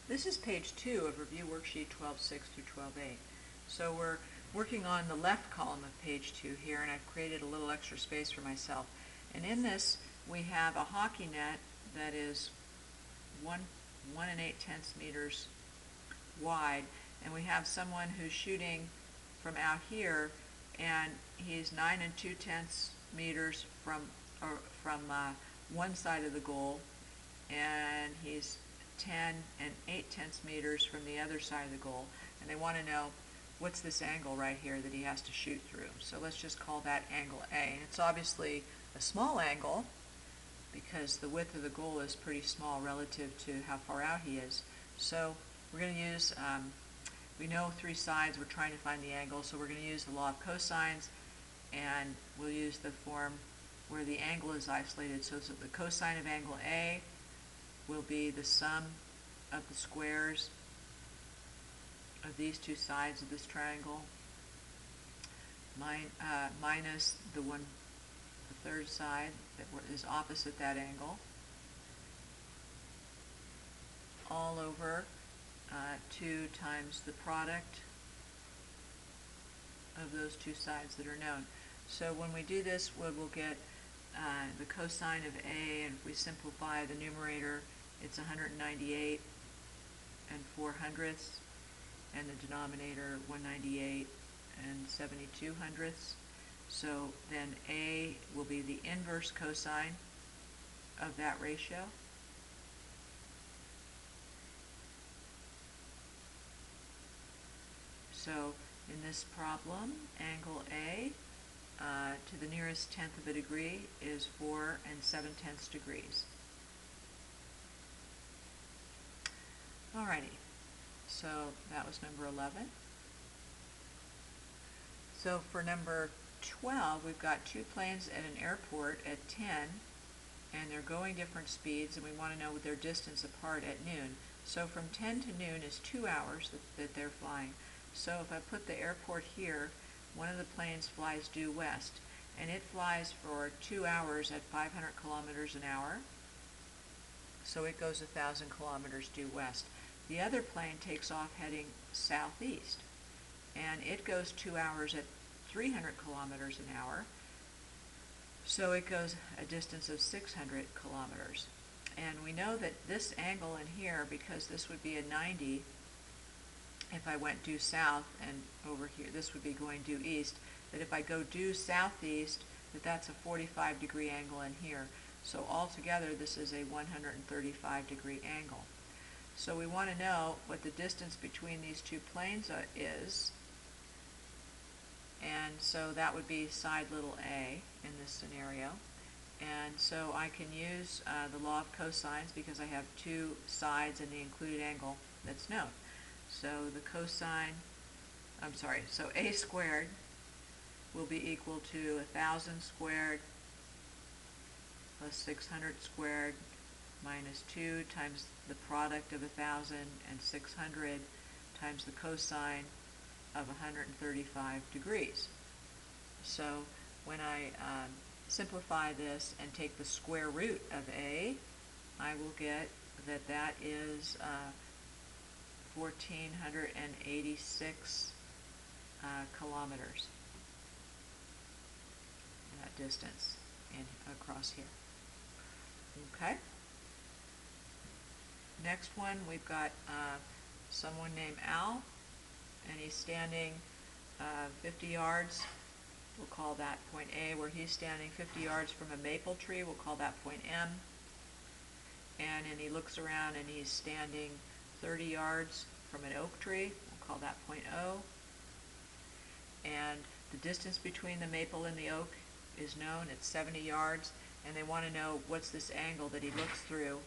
This is page 2 of Review Worksheet 12.6 through 12.8. So we're working on the left column of page 2 here, and I've created a little extra space for myself. And in this, we have a hockey net that is 1 8/10 meters wide, and we have someone who's shooting from out here, and he's 9 2/10 meters from one side of the goal, and he's 10 8/10 meters from the other side of the goal, and they want to know what's this angle right here that he has to shoot through. So let's just call that angle A. And it's obviously a small angle because the width of the goal is pretty small relative to how far out he is. So we're going to use, we know three sides, we're trying to find the angle, so we're going to use the law of cosines, and we'll use the form where the angle is isolated. So the cosine of angle A will be the sum of the squares of these two sides of this triangle minus the third side that is opposite that angle, all over 2 times the product of those two sides that are known. So when we do this, we'll get the cosine of A, and if we simplify the numerator, it's 198 4/100ths, and the denominator 198 72/100ths. So then A will be the inverse cosine of that ratio. So in this problem, angle A to the nearest tenth of a degree is 4 7/10 degrees. Alrighty, so that was number 11. So for number 12, we've got two planes at an airport at 10, and they're going different speeds, and we want to know their distance apart at noon. So from 10 to noon is 2 hours that they're flying. So if I put the airport here, one of the planes flies due west, and it flies for 2 hours at 500 kilometers an hour. So it goes 1,000 kilometers due west. The other plane takes off heading southeast, and it goes 2 hours at 300 kilometers an hour. So it goes a distance of 600 kilometers. And we know that this angle in here, because this would be a 90 if I went due south, and over here this would be going due east, that if I go due southeast, that's a 45 degree angle in here. So altogether this is a 135 degree angle. So we want to know what the distance between these two planes is, and so that would be side little a in this scenario. And so I can use the law of cosines because I have two sides and the included angle that's known. So the cosine, so a squared will be equal to 1,000 squared plus 600 squared minus 2 times the product of 1,000 and 600 times the cosine of 135 degrees. So when I simplify this and take the square root of A, I will get that that is 1,486 kilometers, that distance across here. Okay. Next one, we've got someone named Al, and he's standing 50 yards. We'll call that point A, where he's standing 50 yards from a maple tree. We'll call that point M. And he looks around and he's standing 30 yards from an oak tree. We'll call that point O. And the distance between the maple and the oak is known. It's 70 yards. And they want to know what's this angle that he looks through.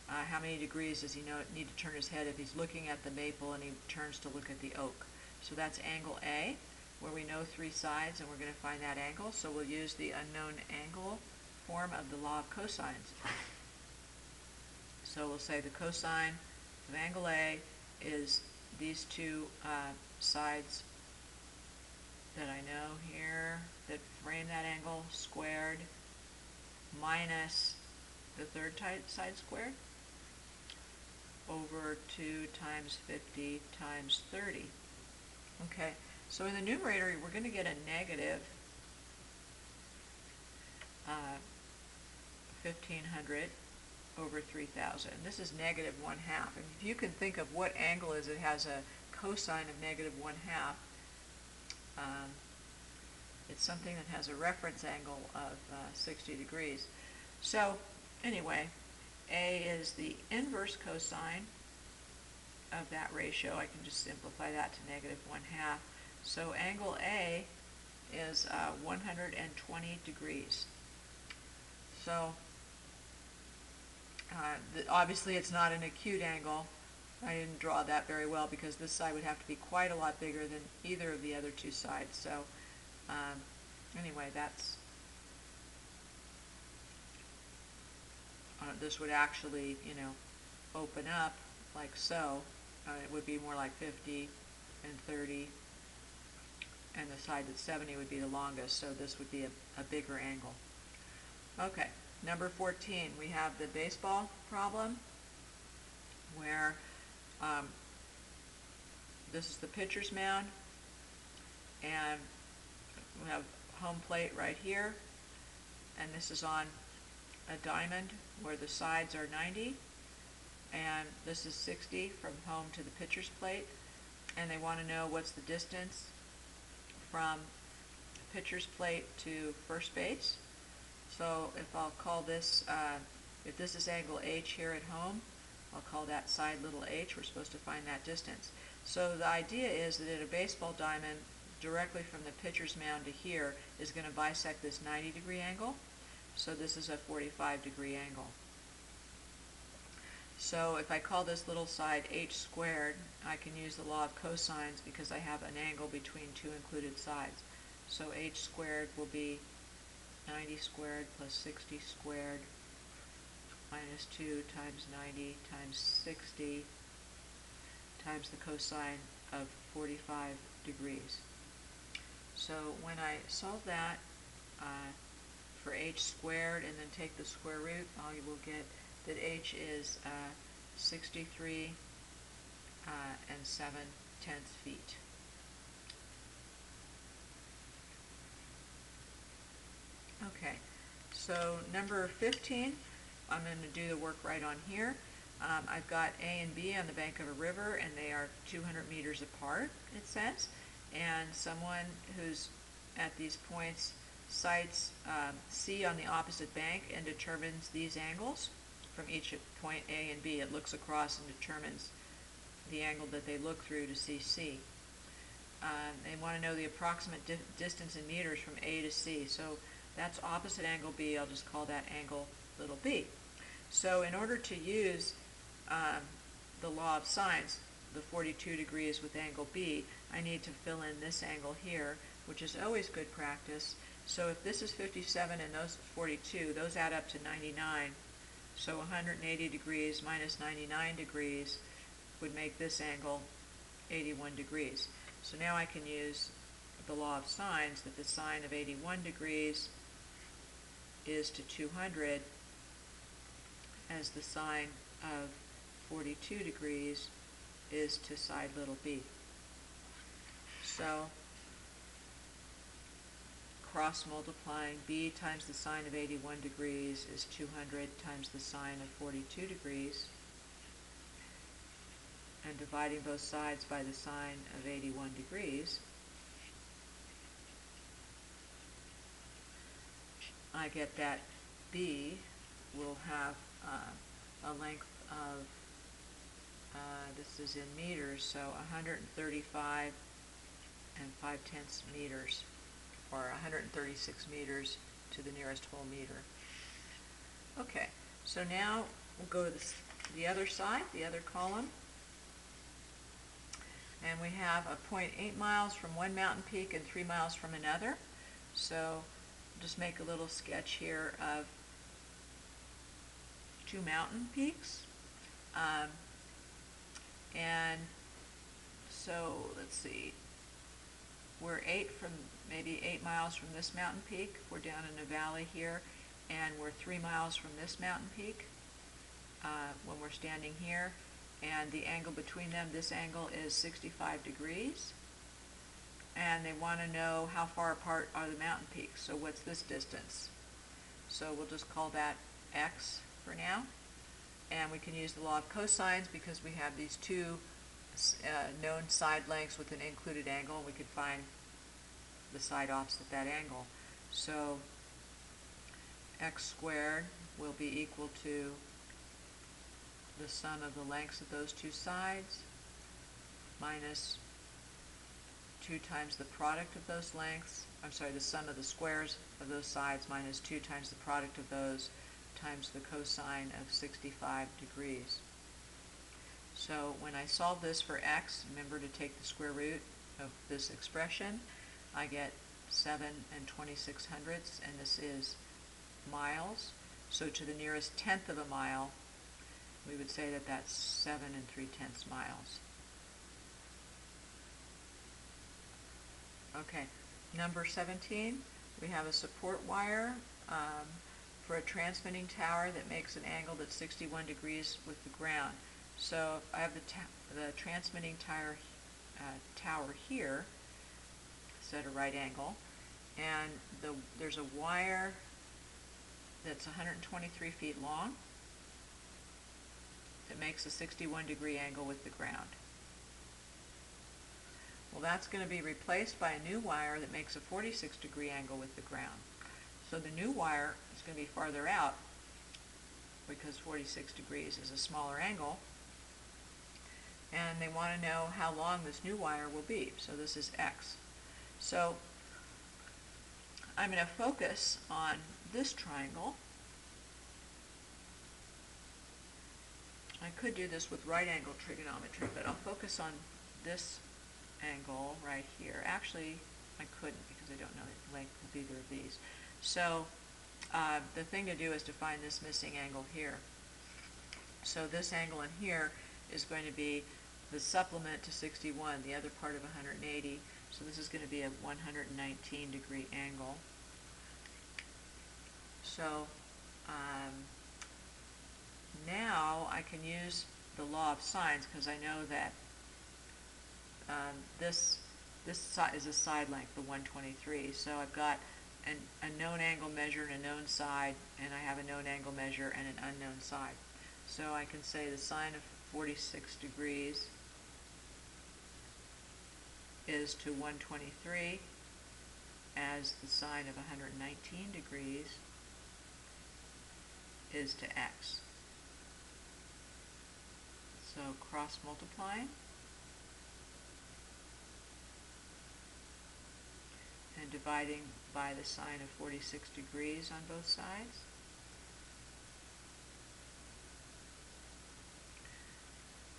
How many degrees does he need to turn his head if he's looking at the maple and he turns to look at the oak. So that's angle A, where we know three sides, and we're going to find that angle. So we'll use the unknown angle form of the law of cosines. So we'll say the cosine of angle A is these two sides that I know here that frame that angle squared minus the third side squared, over 2 times 50 times 30. Okay, so in the numerator we're going to get a negative 1,500 over 3,000. This is negative 1/2. And if you can think of what angle is, it has a cosine of negative 1/2. It's something that has a reference angle of 60 degrees. So anyway, A is the inverse cosine of that ratio. I can just simplify that to negative 1/2. So angle A is 120 degrees. So obviously it's not an acute angle. I didn't draw that very well because this side would have to be quite a lot bigger than either of the other two sides. So anyway, that's this would actually, open up like so. It would be more like 50 and 30, and the side that's 70 would be the longest, so this would be a bigger angle. Okay, number 14, we have the baseball problem where this is the pitcher's mound, and we have home plate right here, and this is on a diamond where the sides are 90, and this is 60 from home to the pitcher's plate, and they want to know what's the distance from pitcher's plate to first base. So if I'll call this, if this is angle H here at home, I'll call that side little h. We're supposed to find that distance. So the idea is that in a baseball diamond, directly from the pitcher's mound to here is going to bisect this 90-degree angle. So this is a 45-degree angle. So if I call this little side h squared, I can use the law of cosines because I have an angle between two included sides. So h squared will be 90 squared plus 60 squared minus 2 times 90 times 60 times the cosine of 45 degrees. So when I solve that for h squared and then take the square root, I will get that h is 63 and 7/10 feet. Okay, so number 15, I'm going to do the work right on here. I've got A and B on the bank of a river, and they are 200 meters apart, it says. And someone who's at these points sights C on the opposite bank and determines these angles from each point A and B. It looks across and determines the angle that they look through to see C. They want to know the approximate distance in meters from A to C. So that's opposite angle B. I'll just call that angle little b. So in order to use the law of sines, the 42 degrees with angle B, I need to fill in this angle here, which is always good practice. So if this is 57 and those 42, those add up to 99. So 180 degrees minus 99 degrees would make this angle 81 degrees. So now I can use the law of sines that the sine of 81 degrees is to 200 as the sine of 42 degrees is to side little b. So cross multiplying b times the sine of 81 degrees is 200 times the sine of 42 degrees, and dividing both sides by the sine of 81 degrees, I get that b will have a length of, this is in meters, so 135 and 5/10 meters, or 136 meters to the nearest whole meter. Okay, so now we'll go to the other side, the other column, and we have a point 8 miles from one mountain peak and 3 miles from another. So just make a little sketch here of two mountain peaks. And so let's see, we're maybe 8 miles from this mountain peak. We're down in a valley here, and we're 3 miles from this mountain peak when we're standing here, and the angle between them, this angle is 65 degrees. And they want to know how far apart are the mountain peaks. So what's this distance? So we'll just call that x for now. And we can use the law of cosines because we have these two known side lengths with an included angle, and we could find the side opposite that angle. So x squared will be equal to the sum of the lengths of those two sides minus 2 times the product of those lengths, the sum of the squares of those sides minus 2 times the product of those times the cosine of 65 degrees. So when I solve this for x, remember to take the square root of this expression. I get 7 26 hundredths, and this is miles. So to the nearest tenth of a mile, we would say that that's 7 3/10 miles. Okay, number 17, we have a support wire for a transmitting tower that makes an angle that's 61 degrees with the ground. So I have the transmitting tower here, it's at a right angle, and there's a wire that's 123 feet long that makes a 61 degree angle with the ground. Well, that's going to be replaced by a new wire that makes a 46 degree angle with the ground. So the new wire is going to be farther out because 46 degrees is a smaller angle. And they want to know how long this new wire will be. So this is x. So I'm going to focus on this triangle. I could do this with right angle trigonometry, but I'll focus on this angle right here. Actually, I couldn't because I don't know the length of either of these. So the thing to do is to find this missing angle here. So this angle in here is going to be the supplement to 61, the other part of 180. So this is going to be a 119 degree angle. So now I can use the law of sines because I know that this is a side length, the 123. So I've got a known angle measure and a known side, and I have a known angle measure and an unknown side. So I can say the sine of 46 degrees is to 123 as the sine of 119 degrees is to x. So cross multiplying. And dividing by the sine of 46 degrees on both sides.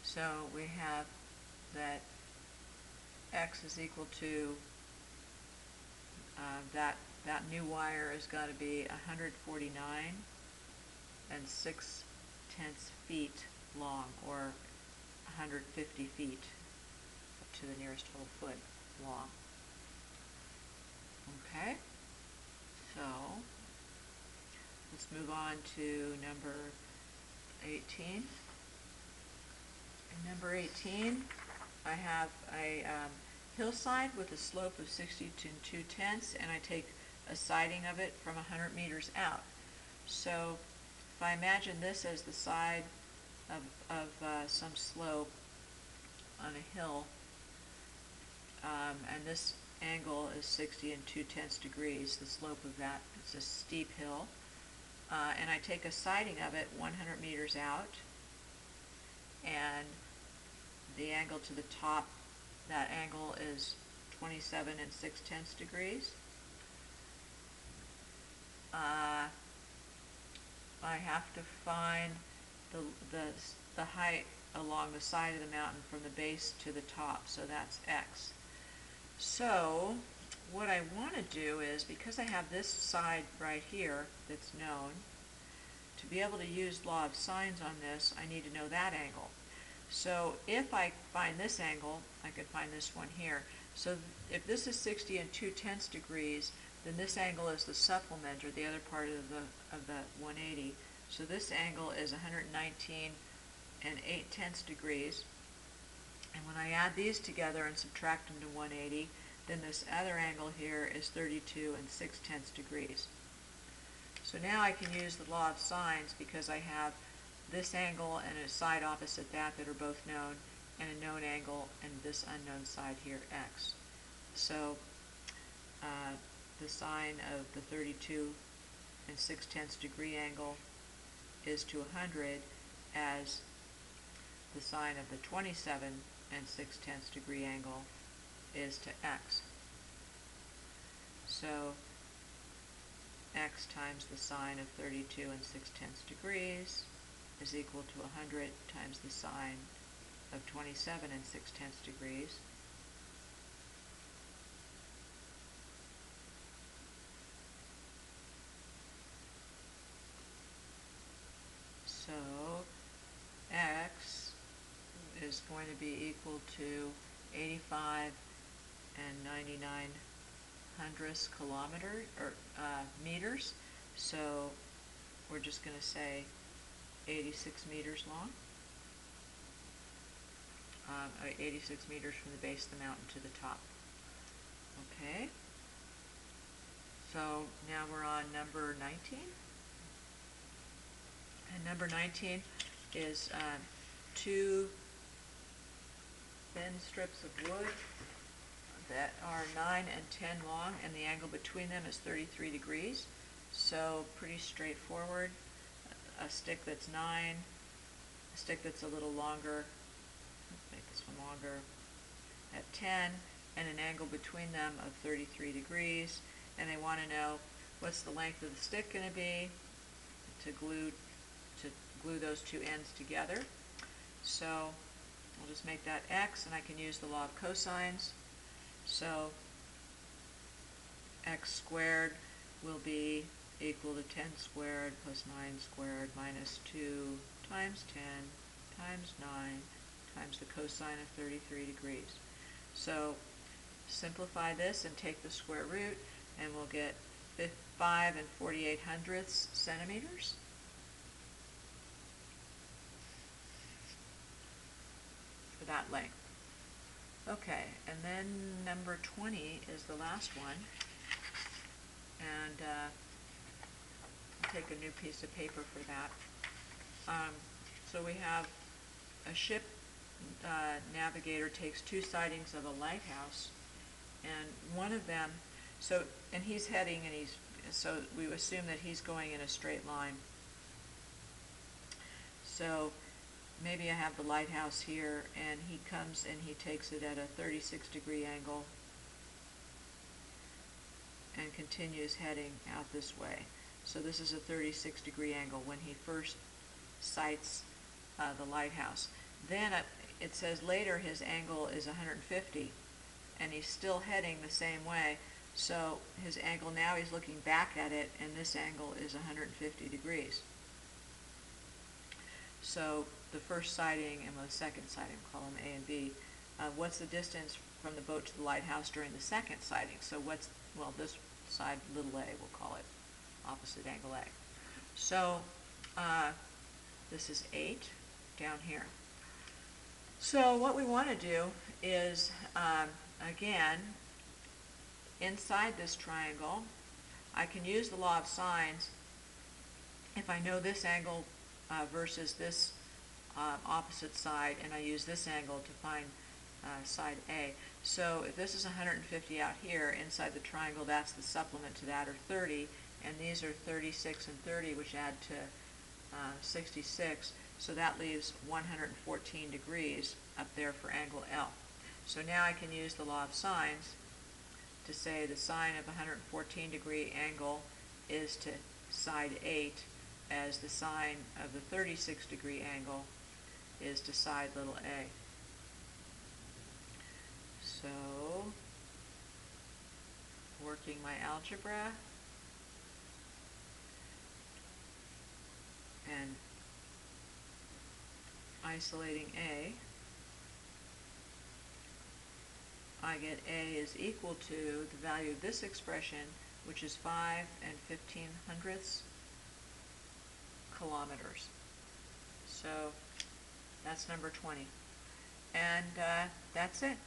So we have that x is equal to, that new wire has got to be 149 6/10 feet long, or 150 feet up to the nearest whole foot long. Okay, so let's move on to number 18. In number 18, I have a hillside with a slope of 60 2/10, and I take a siding of it from 100 meters out. So if I imagine this as the side of some slope on a hill, and this angle is 60 2/10 degrees, the slope of that, it's a steep hill, and I take a siding of it 100 meters out, and the angle to the top, that angle is 27 6/10 degrees. I have to find the height along the side of the mountain from the base to the top, so that's x. So what I want to do is, because I have this side right here that's known, to be able to use law of sines on this, I need to know that angle. So if I find this angle, I could find this one here. So if this is 60 2/10 degrees, then this angle is the supplement, or the other part of the 180. So this angle is 119 and 8/10 degrees. And when I add these together and subtract them to 180, then this other angle here is 32 and 6/10 degrees. So now I can use the law of sines because I have this angle and a side opposite that are both known, and a known angle and this unknown side here, x. So the sine of the 32 and 6/10 degree angle is to 100 as the sine of the 27 and 6/10 degree angle is to x. So x times the sine of 32 and 6/10 degrees is equal to 100 times the sine of 27 and 6/10 degrees. So x is going to be equal to 85 and 99 hundredths kilometer or meters. So we're just going to say 86 meters long. 86 meters from the base of the mountain to the top. Okay. So now we're on number 19. And number 19 is two thin strips of wood that are 9 and 10 long, and the angle between them is 33 degrees. So pretty straightforward. A stick that's 9, a stick that's a little longer, make this one longer, at 10, and an angle between them of 33 degrees. And they want to know what's the length of the stick going to be to glue those two ends together. So I'll just make that x, and I can use the law of cosines. So x squared will be equal to 10 squared plus 9 squared minus 2 times 10 times 9 times the cosine of 33 degrees. So simplify this and take the square root, and we'll get 5 and 48 hundredths centimeters. For that length. Okay, and then number 20 is the last one, and I'll take a new piece of paper for that. So we have a ship navigator takes two sightings of a lighthouse, and one of them, and he's heading, and so we assume that he's going in a straight line. So maybe I have the lighthouse here, and he comes and he takes it at a 36-degree angle and continues heading out this way. So this is a 36-degree angle when he first sights the lighthouse. Then it says later his angle is 150, and he's still heading the same way. So his angle, now he's looking back at it, and this angle is 150 degrees. So the first sighting and the second sighting, call them A and B. What's the distance from the boat to the lighthouse during the second sighting? So this side, little a, we'll call it opposite angle A. So this is 8 down here. So what we want to do is, again, inside this triangle, I can use the law of sines if I know this angle versus this opposite side, and I use this angle to find side A. So if this is 150 out here, inside the triangle, that's the supplement to that, or 30, and these are 36 and 30, which add to 66, so that leaves 114 degrees up there for angle L. So now I can use the law of sines to say the sine of 114 degree angle is to side 8, as the sine of the 36 degree angle is to side little a. So, working my algebra, and isolating a, I get a is equal to the value of this expression, which is 5 and 15 hundredths kilometers. So That's number 20. And that's it.